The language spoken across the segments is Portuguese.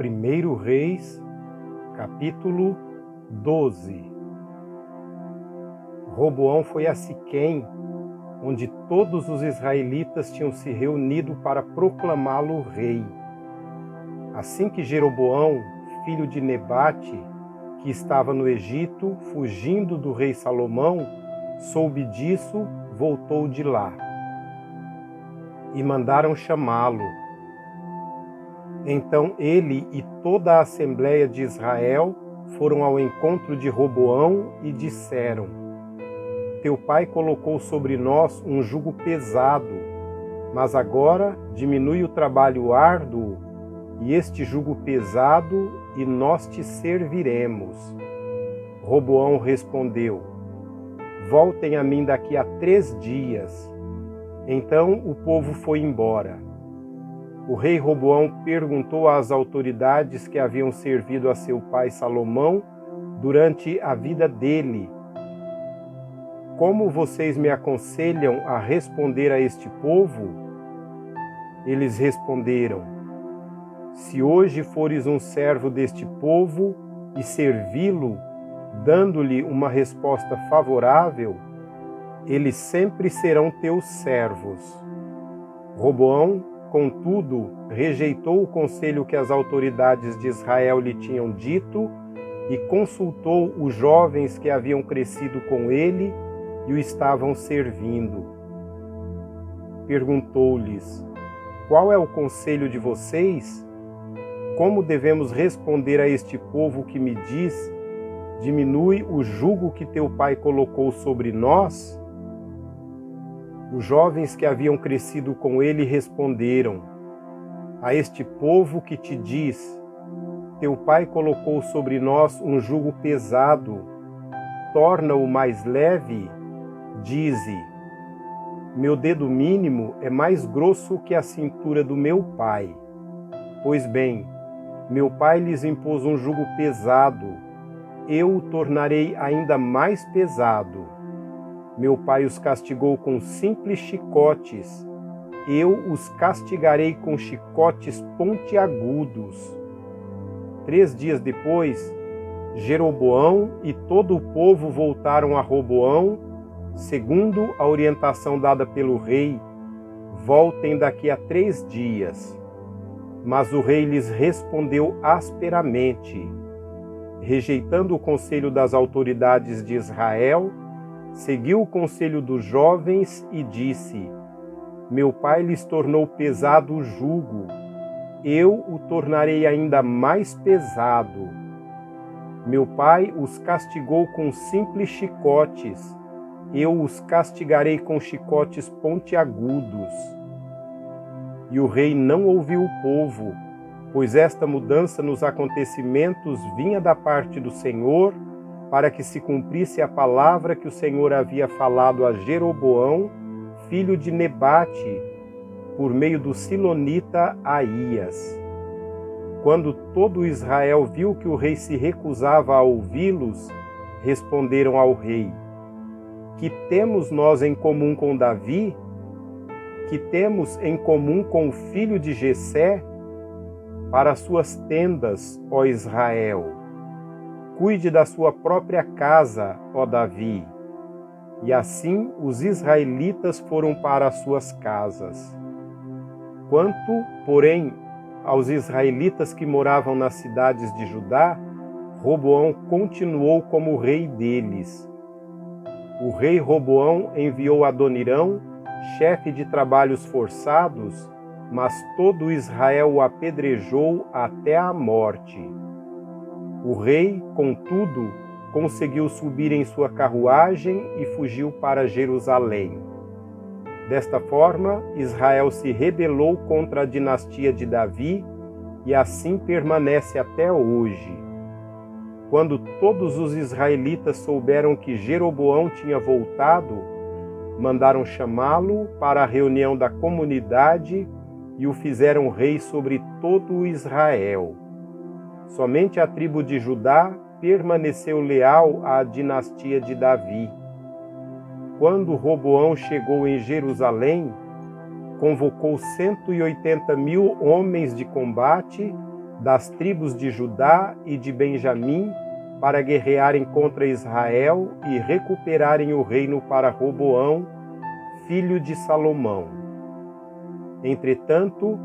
1 Reis, capítulo 12. Roboão foi a Siquém, onde todos os israelitas tinham se reunido para proclamá-lo rei. Assim que Jeroboão, filho de Nebate, que estava no Egito, fugindo do rei Salomão, soube disso, voltou de lá. E mandaram chamá-lo. Então ele e toda a Assembleia de Israel foram ao encontro de Roboão e disseram: Teu pai colocou sobre nós um jugo pesado, mas agora diminui o trabalho árduo e este jugo pesado, e nós te serviremos. Roboão respondeu: Voltem a mim daqui a 3 dias. Então o povo foi embora. O rei Roboão perguntou às autoridades que haviam servido a seu pai Salomão durante a vida dele: Como vocês me aconselham a responder a este povo? Eles responderam: Se hoje fores um servo deste povo e servi-lo, dando-lhe uma resposta favorável, eles sempre serão teus servos. Roboão, contudo, rejeitou o conselho que as autoridades de Israel lhe tinham dito e consultou os jovens que haviam crescido com ele e o estavam servindo. Perguntou-lhes: Qual é o conselho de vocês? Como devemos responder a este povo que me diz: Diminui o jugo que teu pai colocou sobre nós? Os jovens que haviam crescido com ele responderam: A este povo que te diz: Teu pai colocou sobre nós um jugo pesado, torna-o mais leve, dize: Meu dedo mínimo é mais grosso que a cintura do meu pai. Pois bem, meu pai lhes impôs um jugo pesado, eu o tornarei ainda mais pesado. Meu pai os castigou com simples chicotes, eu os castigarei com chicotes pontiagudos. 3 dias depois, Jeroboão e todo o povo voltaram a Roboão, segundo a orientação dada pelo rei: Voltem daqui a 3 dias. Mas o rei lhes respondeu asperamente, rejeitando o conselho das autoridades de Israel, seguiu o conselho dos jovens e disse: Meu pai lhes tornou pesado o jugo, eu o tornarei ainda mais pesado. Meu pai os castigou com simples chicotes, eu os castigarei com chicotes pontiagudos. E o rei não ouviu o povo, pois esta mudança nos acontecimentos vinha da parte do Senhor, para que se cumprisse a palavra que o Senhor havia falado a Jeroboão, filho de Nebate, por meio do silonita Aías. Quando todo Israel viu que o rei se recusava a ouvi-los, responderam ao rei: Que temos nós em comum com Davi? Que temos em comum com o filho de Jessé? Para suas tendas, ó Israel. Cuide da sua própria casa, ó Davi. E assim os israelitas foram para as suas casas. Quanto, porém, aos israelitas que moravam nas cidades de Judá, Roboão continuou como rei deles. O rei Roboão enviou Adonirão, chefe de trabalhos forçados, mas todo Israel o apedrejou até a morte. O rei, contudo, conseguiu subir em sua carruagem e fugiu para Jerusalém. Desta forma, Israel se rebelou contra a dinastia de Davi e assim permanece até hoje. Quando todos os israelitas souberam que Jeroboão tinha voltado, mandaram chamá-lo para a reunião da comunidade e o fizeram rei sobre todo o Israel. Somente a tribo de Judá permaneceu leal à dinastia de Davi. Quando Roboão chegou em Jerusalém, convocou 180.000 homens de combate, das tribos de Judá e de Benjamim, para guerrearem contra Israel e recuperarem o reino para Roboão, filho de Salomão. Entretanto,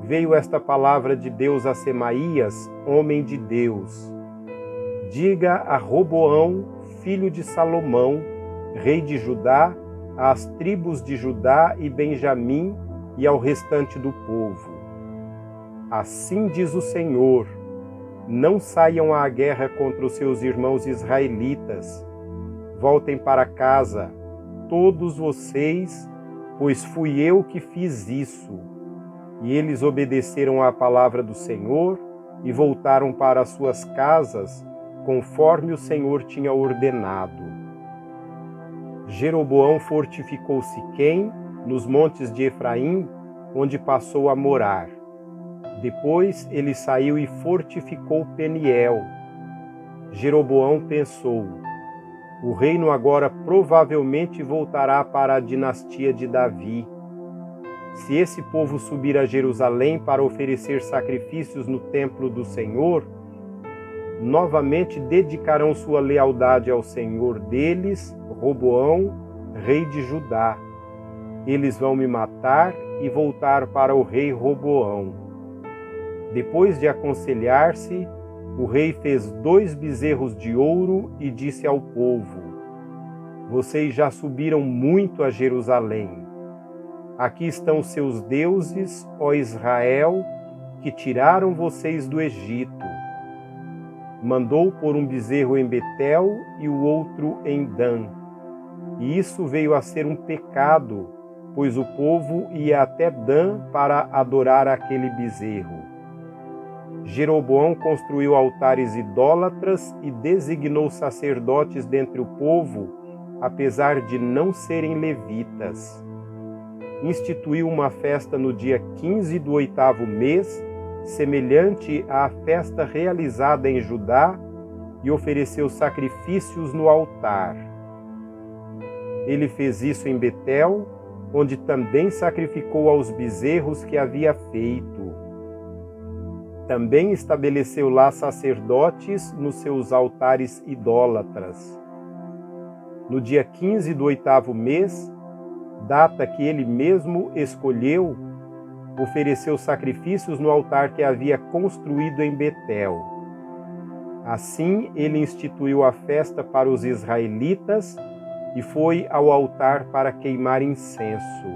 veio esta palavra de Deus a Semaías, homem de Deus: diga a Roboão, filho de Salomão, rei de Judá, às tribos de Judá e Benjamim e ao restante do povo: assim diz o Senhor: não saiam à guerra contra os seus irmãos israelitas. Voltem para casa, todos vocês, pois fui eu que fiz isso. E eles obedeceram à palavra do Senhor e voltaram para as suas casas, conforme o Senhor tinha ordenado. Jeroboão fortificou Siquém, nos montes de Efraim, onde passou a morar. Depois ele saiu e fortificou Peniel. Jeroboão pensou: o reino agora provavelmente voltará para a dinastia de Davi. Se esse povo subir a Jerusalém para oferecer sacrifícios no templo do Senhor, novamente dedicarão sua lealdade ao Senhor deles, Roboão, rei de Judá. Eles vão me matar e voltar para o rei Roboão. Depois de aconselhar-se, o rei fez 2 bezerros de ouro e disse ao povo: vocês já subiram muito a Jerusalém. Aqui estão seus deuses, ó Israel, que tiraram vocês do Egito. Mandou pôr um bezerro em Betel e o outro em Dan. E isso veio a ser um pecado, pois o povo ia até Dan para adorar aquele bezerro. Jeroboão construiu altares idólatras e designou sacerdotes dentre o povo, apesar de não serem levitas. Instituiu uma festa no dia 15 do 8º mês, semelhante à festa realizada em Judá, e ofereceu sacrifícios no altar. Ele fez isso em Betel, onde também sacrificou aos bezerros que havia feito. Também estabeleceu lá sacerdotes nos seus altares idólatras. No dia 15 do 8º mês, data que ele mesmo escolheu, ofereceu sacrifícios no altar que havia construído em Betel. Assim, ele instituiu a festa para os israelitas e foi ao altar para queimar incenso.